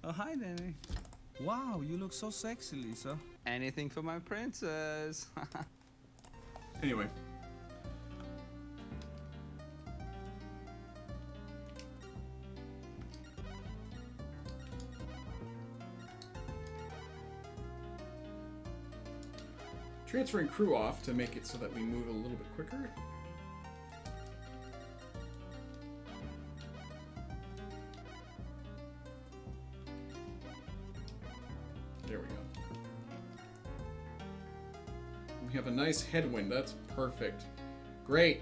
Oh, hi, Danny. Wow, you look so sexy, Lisa. Anything for my princess. Anyway. Transferring crew off to make it so that we move a little bit quicker. There we go. We have a nice headwind. That's perfect. Great.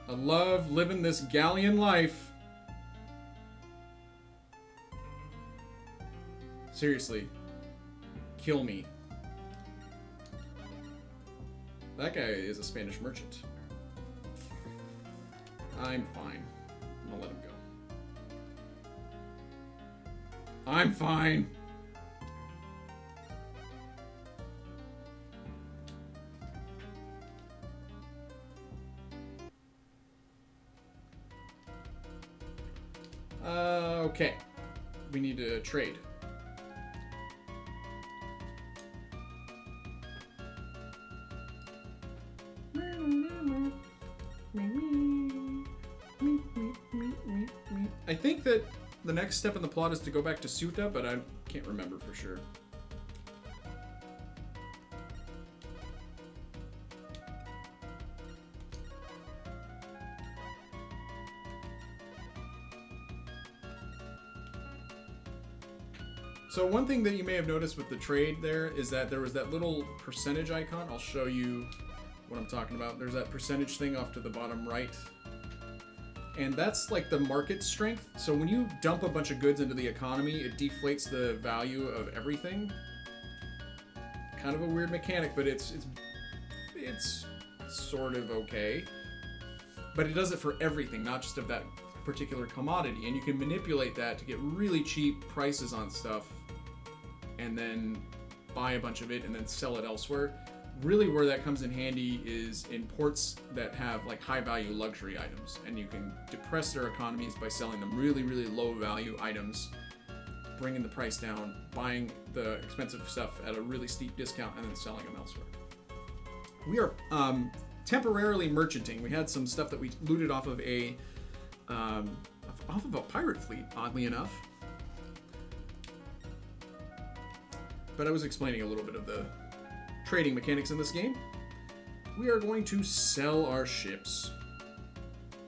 I love living this galleon life. Seriously. Kill me. That guy is a Spanish merchant. I'm fine. I'm gonna let him go. I'm fine. Okay. We need to trade. I think that the next step in the plot is to go back to Ceuta, but I can't remember for sure. So one thing that you may have noticed with the trade there is that there was that little percentage icon. I'll show you what I'm talking about. There's that percentage thing off to the bottom right. And that's like the market strength. So when you dump a bunch of goods into the economy, it deflates the value of everything. Kind of a weird mechanic, but it's sort of okay. But it does it for everything, not just of that particular commodity. And you can manipulate that to get really cheap prices on stuff and then buy a bunch of it and then sell it elsewhere. Really where that comes in handy is in ports that have like high value luxury items, and you can depress their economies by selling them really, really low value items, bringing the price down, buying the expensive stuff at a really steep discount, and then selling them elsewhere. We are temporarily merchanting. We had some stuff that we looted off of a pirate fleet, oddly enough. But I was explaining a little bit of the trading mechanics in this game. We are going to sell our ships.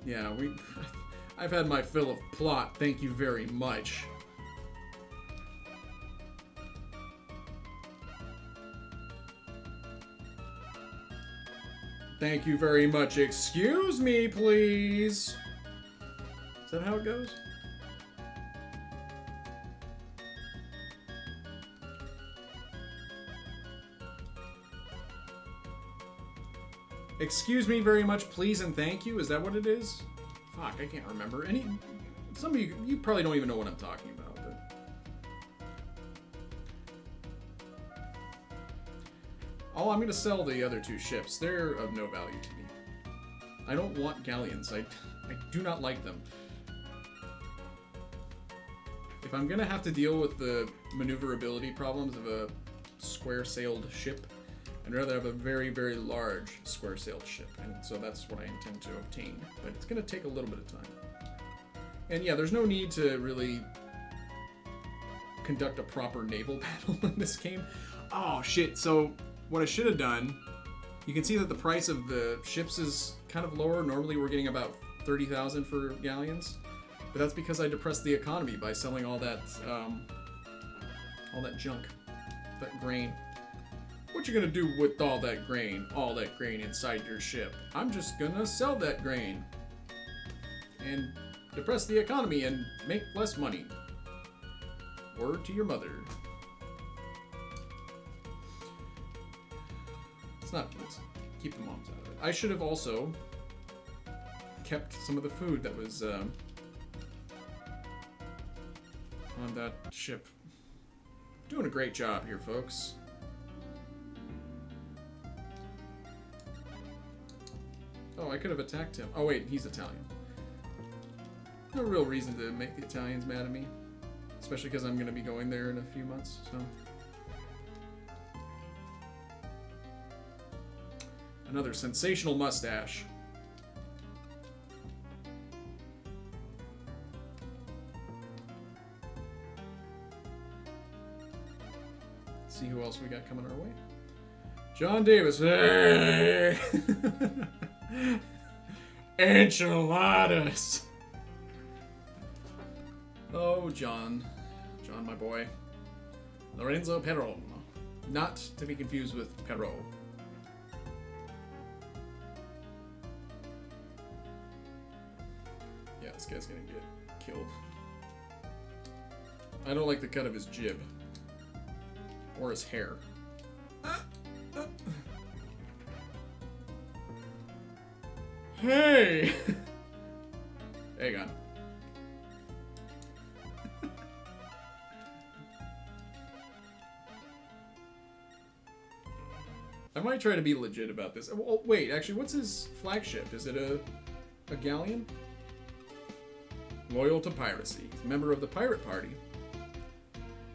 Yeah, I've had my fill of plot, thank you very much. Thank you very much. Excuse me, please. Is that how it goes? Excuse me very much, please, and thank you. Is that what it is? Fuck, I can't remember. Some of you probably don't even know what I'm talking about. But... Oh, I'm going to sell the other two ships. They're of no value to me. I don't want galleons. I do not like them. If I'm going to have to deal with the maneuverability problems of a square-sailed ship, I'd rather have a very, very large square-sailed ship, and so that's what I intend to obtain. But it's going to take a little bit of time. And yeah, there's no need to really conduct a proper naval battle in this game. Oh, shit. So what I should have done, you can see that the price of the ships is kind of lower. Normally we're getting about 30,000 for galleons, but that's because I depressed the economy by selling all that junk, that grain. What you gonna do with all that grain inside your ship? I'm just gonna sell that grain and depress the economy and make less money. Word to your mother. Let's keep the moms out of it. I should have also kept some of the food that was on that ship. Doing a great job here, folks. Oh, I could have attacked him. Oh wait, he's Italian. No real reason to make the Italians mad at me. Especially because I'm going to be going there in a few months, so. Another sensational mustache. Let's see who else we got coming our way. John Davis. Hey! Enchiladas. Oh, John. John, my boy. Lorenzo Perron. Not to be confused with Perot. Yeah, this guy's gonna get killed. I don't like the cut of his jib. Or his hair. Hey! Hang on. I might try to be legit about this. Oh, wait, actually, what's his flagship? Is it a galleon? Loyal to piracy. He's a member of the pirate party.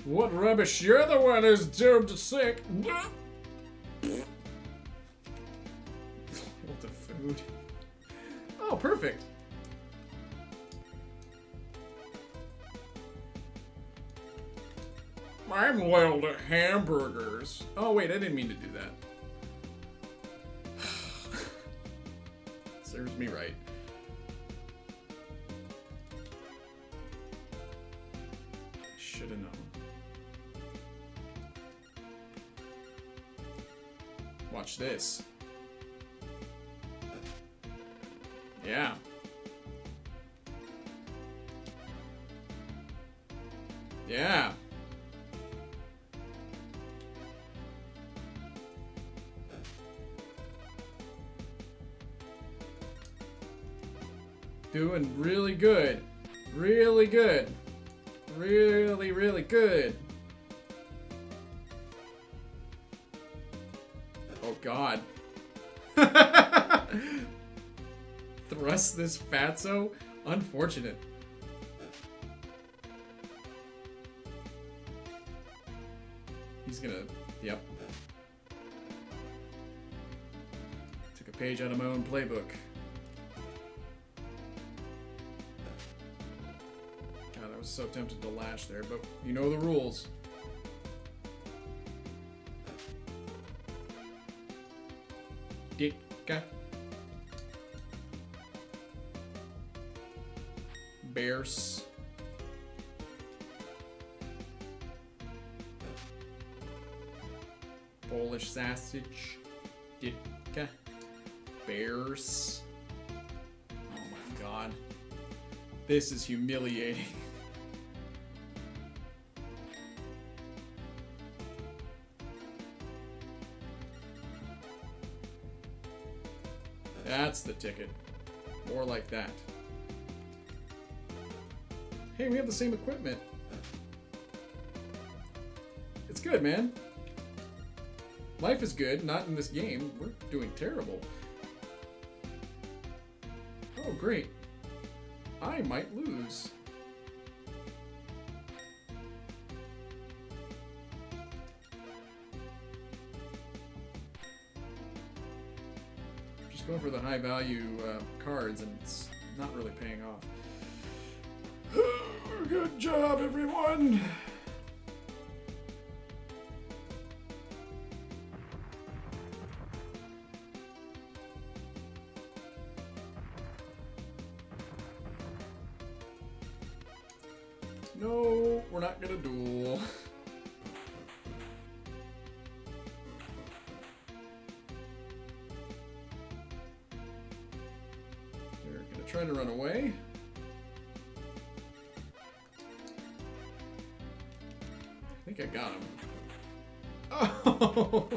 What rubbish! You're the one who's doomed to sink! Loyal to food. Oh, perfect! I'm loyal to hamburgers. Oh, wait, I didn't mean to do that. Serves me right. Should have known. Watch this. Yeah. Yeah. Doing really good. Really good. Really, really good. Oh, God. Thrust this fatso? Unfortunate. He's gonna... Yep. Took a page out of my own playbook. God, I was so tempted to lash there, but you know the rules. Dicka. Bears. Polish sausage. Dicka. Bears. Oh my God. This is humiliating. That's the ticket. More like that. Hey, we have the same equipment. It's good, man. Life is good, not in this game. We're doing terrible. Oh, great. I might lose. Just going for the high value cards, and it's not really paying off. Good job, everyone! No, we're not gonna duel. They're gonna try to run away. I think I got him. Oh!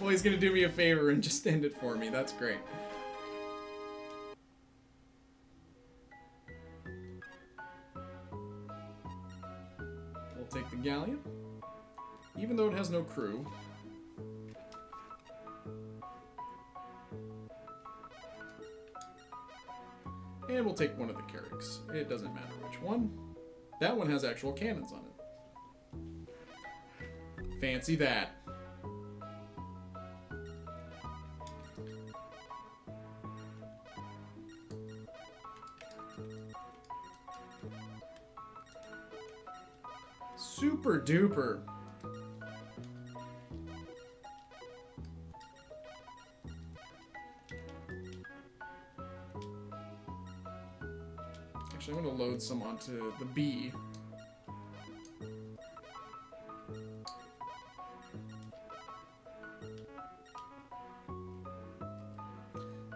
Well, he's gonna do me a favor and just end it for me. That's great. We'll take the galleon. Even though it has no crew. And we'll take one of the carracks. It doesn't matter which one. That one has actual cannons on it. Fancy that. Super duper. Actually, I'm going to load some onto the B.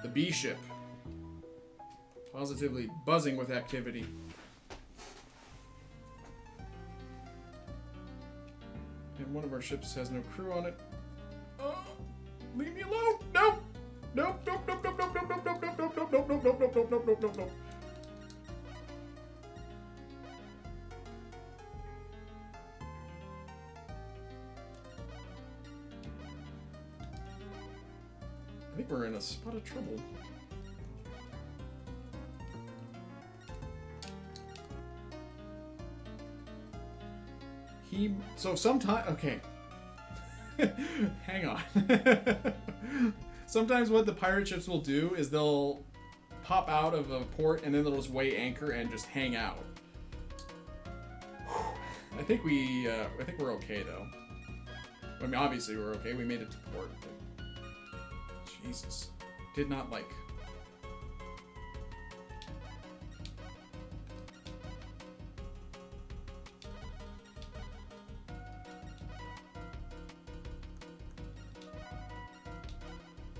The B ship. Positively buzzing with activity. And one of our ships has no crew on it. Leave me alone! Nope! Nope, nope, nope, nope, nope, nope, nope, nope, nope, nope, nope, nope, nope, nope, nope, nope, nope, nope, nope. I think we're in a spot of trouble. So sometimes, okay. Hang on. Sometimes what the pirate ships will do is they'll pop out of a port and then they'll just weigh anchor and just hang out. I think we're okay though. I mean, obviously we're okay. We made it to port. But Jesus, did not like.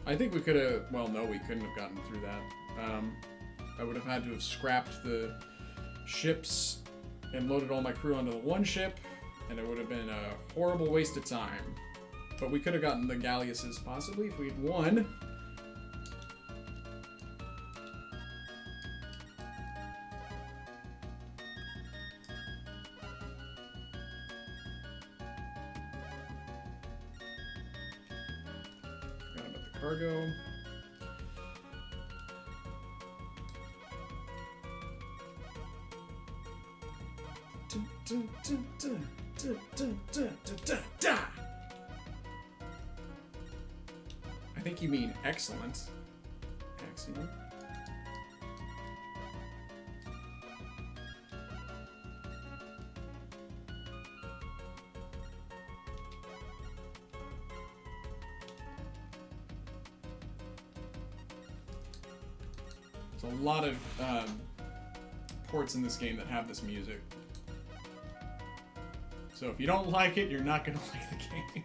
I think we could have, well, no, we couldn't have gotten through that. I would have had to have scrapped the ships and loaded all my crew onto the one ship, and it would have been a horrible waste of time. But we could have gotten the galleasses, possibly, if we'd won. Cargo. I think you mean excellent. Excellent. There's a lot of ports in this game that have this music. So if you don't like it, you're not going to like the game.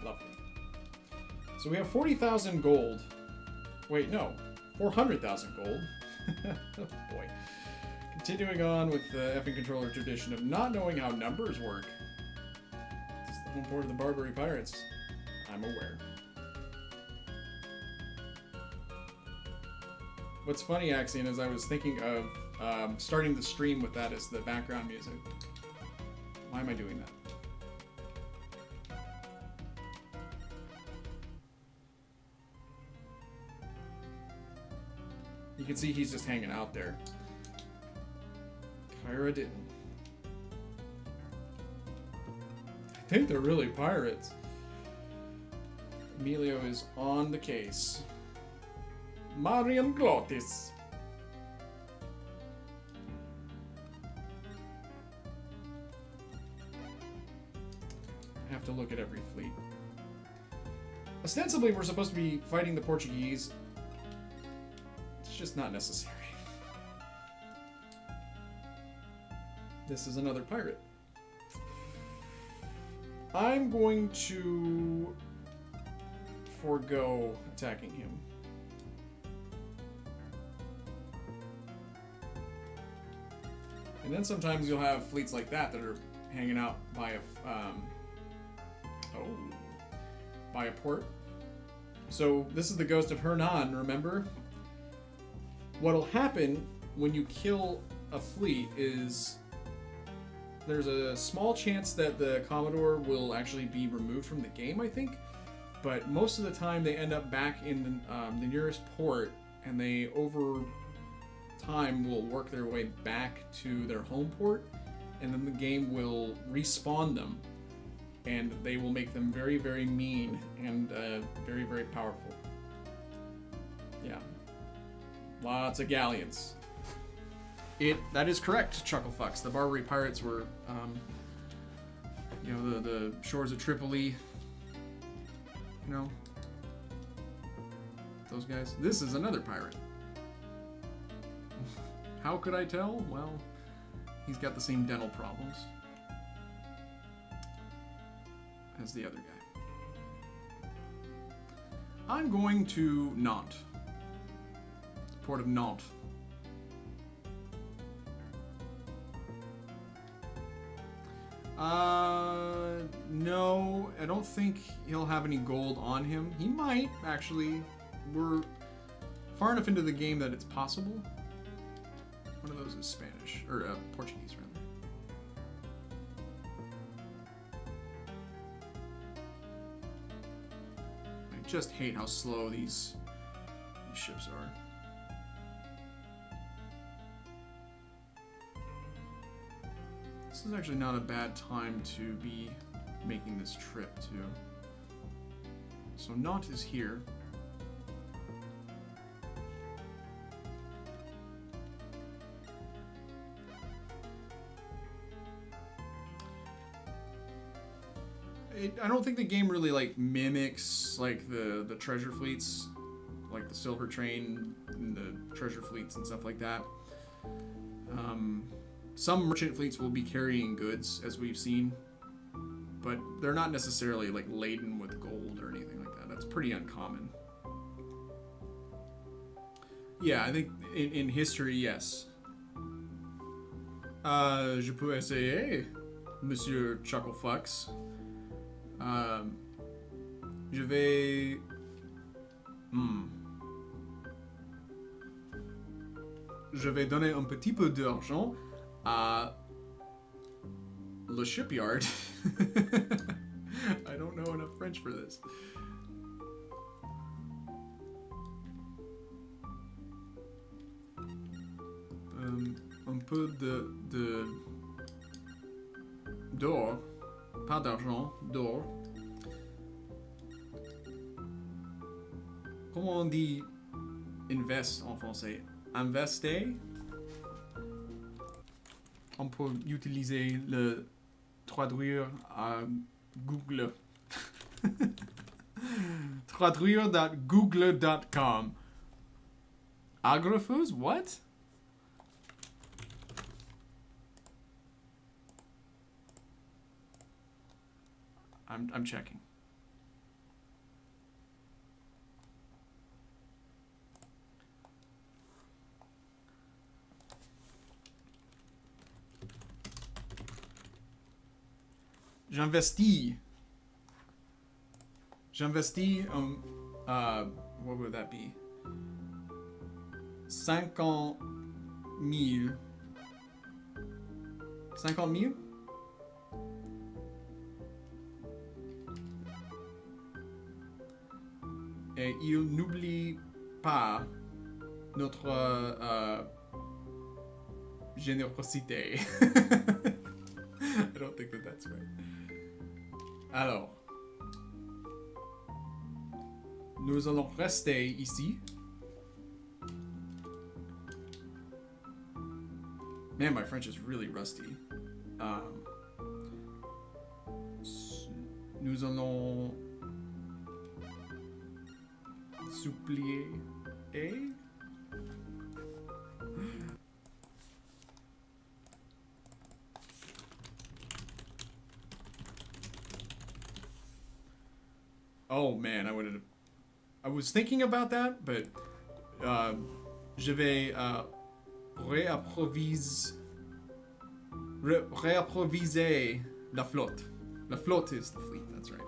Lovely. So we have 40,000 gold. Wait, no. 400,000 gold. Oh boy. Continuing on with the Effing controller tradition of not knowing how numbers work. This is the home port of the Barbary Pirates. I'm aware. What's funny, Axion, is I was thinking of starting the stream with that as the background music. Why am I doing that? You can see he's just hanging out there. Kyra didn't. I think they're really pirates. Emilio is on the case. Marian Glottis. I have to look at every fleet. Ostensibly, we're supposed to be fighting the Portuguese. It's just not necessary. This is another pirate. I'm going to forego attacking him. And then sometimes you'll have fleets like that that are hanging out by a port. So this is the ghost of Hernan, remember? What'll happen when you kill a fleet is there's a small chance that the Commodore will actually be removed from the game, I think. but most of the time they end up back in the nearest port, and they over time will work their way back to their home port, and then the game will respawn them, and they will make them very, very mean and very, very powerful. Yeah. Lots of galleons. That is correct, Chucklefucks. The Barbary pirates were, the shores of Tripoli. You know, those guys. This is another pirate. How could I tell? Well, he's got the same dental problems as the other guy. I'm going to Nantes. The port of Nantes. No, I don't think he'll have any gold on him. He might, actually. We're far enough into the game that it's possible. One of those is Spanish, or Portuguese, rather. I just hate how slow these ships are. This is actually not a bad time to be making this trip, too. So Nantes is here. I don't think the game really mimics the treasure fleets, like the Silver Train and the treasure fleets and stuff like that. Some merchant fleets will be carrying goods, as we've seen, but they're not necessarily laden with gold or anything like that. That's pretty uncommon. Yeah, I think in history, yes. Je peux essayer, Monsieur Chucklefucks. Je vais... Je vais donner un petit peu d'argent à le shipyard. I don't know enough French for this. Un peu d'or. Pas d'argent, d'or. Comment on dit invest en français? Invester? On peut utiliser le traduire à Google. Traduire.google.com. Agraphos? What? I'm checking. J'investis what would that be? 50 000. 50 000? Et il n'oublie pas notre générosité. I don't think that's right. Alors, nous allons rester ici. Man, my French is really rusty. Nous allons supplier. Oh man, I was thinking about that, but je vais réapproviser la flotte. La flotte is the fleet, that's right.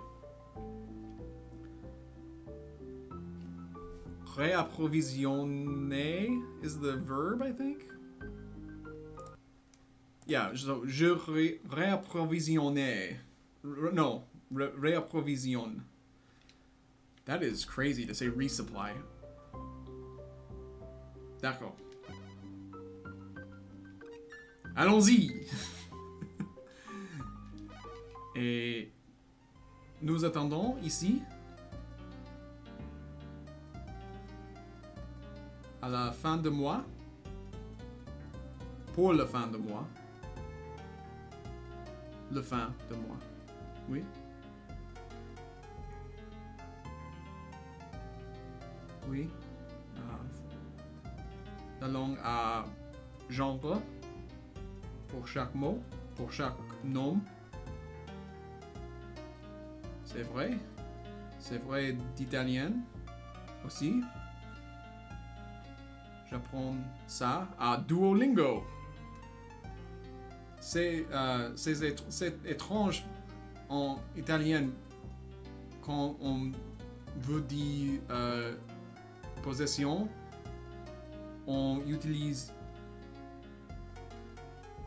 Réapprovisionner is the verb, I think. Yeah, so je réapprovisionner. No, réapprovisionne. That is crazy to say resupply. D'accord. Allons-y. Et nous attendons ici à la fin de mois. Pour la fin de mois. Le fin de mois. Oui. Oui. La langue à genre pour chaque mot, pour chaque nom. C'est vrai. C'est vrai d'italien aussi. J'apprends ça à Duolingo. C'est étrange en italien quand on veut dire possession, on utilise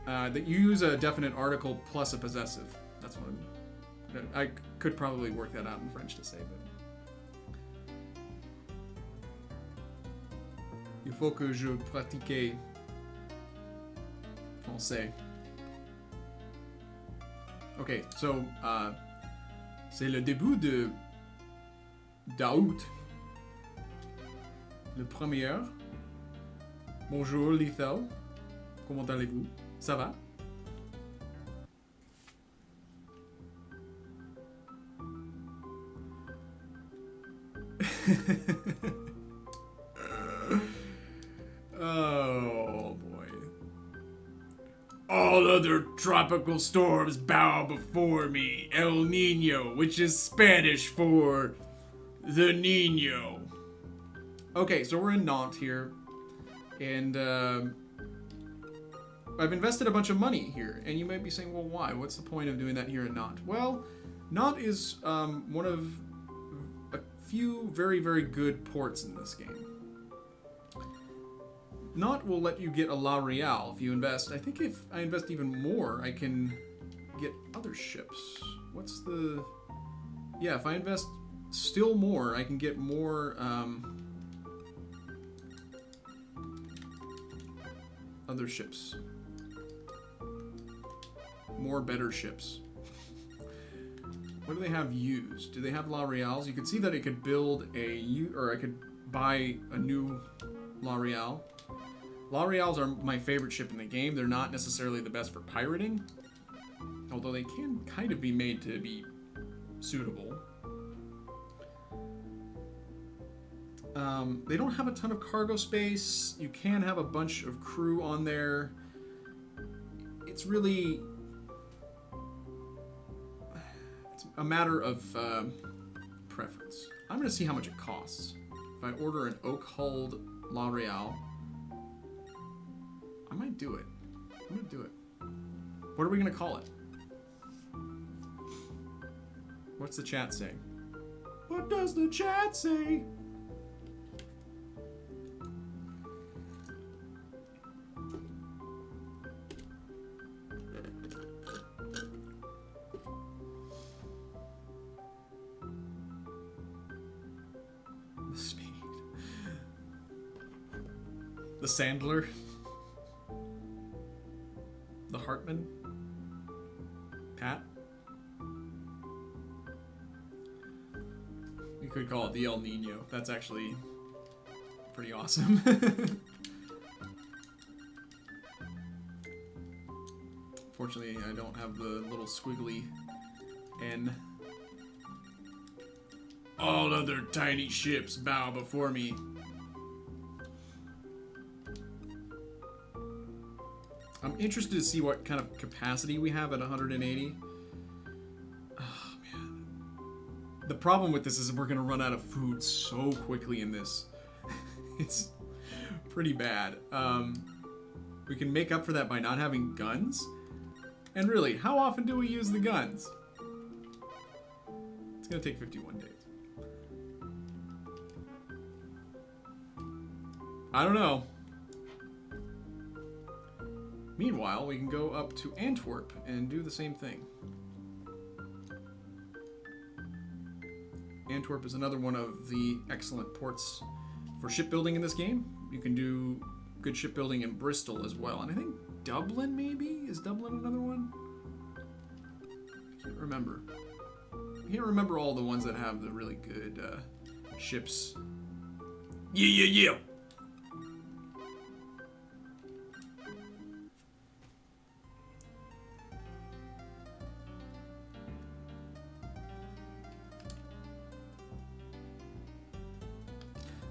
that you use a definite article plus a possessive. That's what I could probably work that out in French to say, but il faut que je pratique français. Okay, so c'est le début de d'août. Le premier. Bonjour Lethal. Comment allez-vous? Ça va? Oh boy. All other tropical storms bow before me. El Nino, which is Spanish for the Nino. Okay, so we're in Nantes here. And I've invested a bunch of money here. And you might be saying, well, why? What's the point of doing that here in Nantes? Well, Nantes is one of a few very, very good ports in this game. Nantes will let you get a La Real if you invest. I think if I invest even more, I can get other ships. What's the... Yeah, if I invest still more, I can get more... other ships. More better ships. What do they have used? Do they have La Reals? You can see that it could build or I could buy a new La Real. La Reals are my favorite ship in the game. They're not necessarily the best for pirating, although they can kind of be made to be suitable. They don't have a ton of cargo space. You can have a bunch of crew on there. It's really... It's a matter of preference. I'm going to see how much it costs. If I order an oak-hulled La Real, I might do it. I'm going to do it. What are we going to call it? What's the chat say? What does the chat say? The Sandler. The Hartman. Pat. You could call it the El Nino. That's actually pretty awesome. Fortunately, I don't have the little squiggly N. All other tiny ships bow before me. I'm interested to see what kind of capacity we have at 180. Oh, man. The problem with this is we're going to run out of food so quickly in this. It's pretty bad. We can make up for that by not having guns. And really, how often do we use the guns? It's going to take 51 days. I don't know. Meanwhile, we can go up to Antwerp and do the same thing. Antwerp is another one of the excellent ports for shipbuilding in this game. You can do good shipbuilding in Bristol as well. And I think Dublin, maybe? Is Dublin another one? I can't remember. I can't remember all the ones that have the really good ships. Yeah.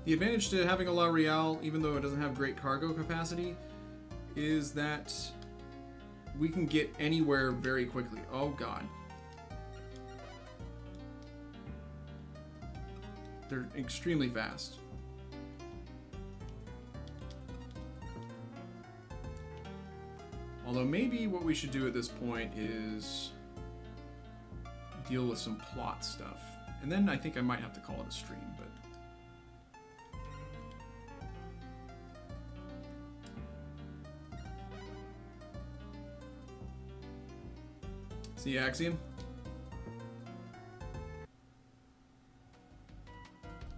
The advantage to having a La Real, even though it doesn't have great cargo capacity, is that we can get anywhere very quickly. Oh god. They're extremely fast. Although maybe what we should do at this point is deal with some plot stuff. And then I think I might have to call it a stream, but... See, Axiom?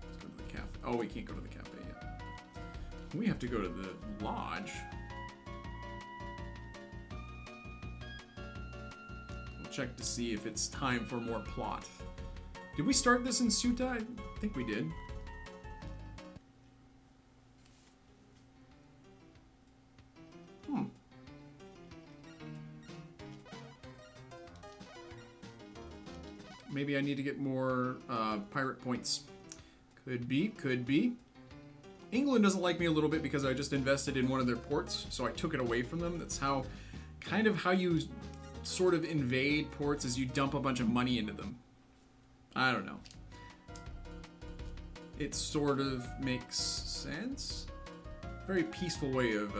Let's go to the cafe. Oh, we can't go to the cafe yet. We have to go to the lodge. We'll check to see if it's time for more plot. Did we start this in Ceuta? I think we did. Maybe I need to get more pirate points. Could be. England doesn't like me a little bit because I just invested in one of their ports, so I took it away from them. That's how you sort of invade ports, is you dump a bunch of money into them. I don't know. It sort of makes sense. Very peaceful way of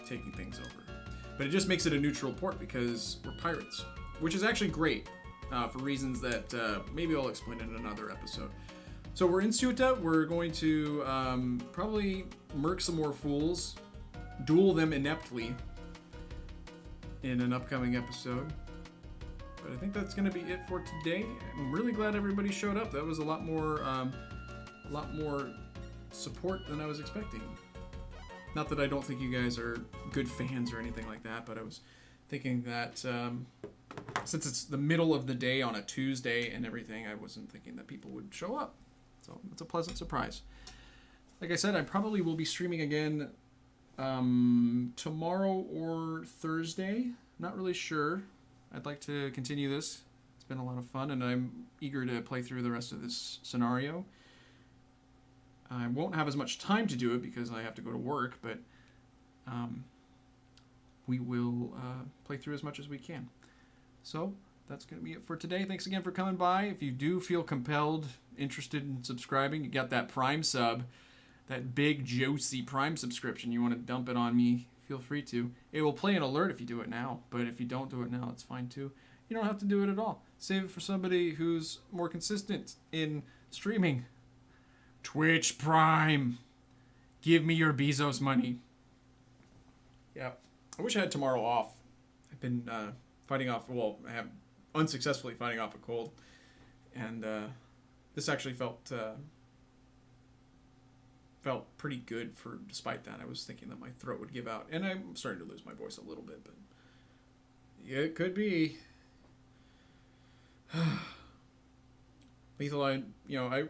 taking things over. But it just makes it a neutral port because we're pirates. Which is actually great for reasons that maybe I'll explain in another episode. So we're in Ceuta. We're going to probably murk some more fools, duel them ineptly in an upcoming episode. But I think that's going to be it for today. I'm really glad everybody showed up. That was a lot more support than I was expecting. Not that I don't think you guys are good fans or anything like that, but I was thinking that... since it's the middle of the day on a Tuesday and everything, I wasn't thinking that people would show up. So it's a pleasant surprise. Like I said, I probably will be streaming again tomorrow or Thursday. Not really sure. I'd like to continue this. It's been a lot of fun, and I'm eager to play through the rest of this scenario. I won't have as much time to do it because I have to go to work, but we will play through as much as we can. So, that's going to be it for today. Thanks again for coming by. If you do feel compelled, interested in subscribing, you got that Prime sub, that big, juicy Prime subscription, you want to dump it on me, feel free to. It will play an alert if you do it now, but if you don't do it now, it's fine too. You don't have to do it at all. Save it for somebody who's more consistent in streaming. Twitch Prime. Give me your Bezos money. Yeah. I wish I had tomorrow off. I've been... I have unsuccessfully fighting off a cold, and this actually felt pretty good despite that. I was thinking that my throat would give out, and I'm starting to lose my voice a little bit, but yeah, it could be. Lethal, I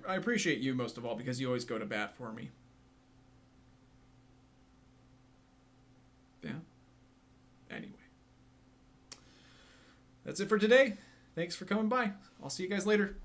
appreciate you most of all because you always go to bat for me. Yeah. Anyway. That's it for today. Thanks for coming by. I'll see you guys later.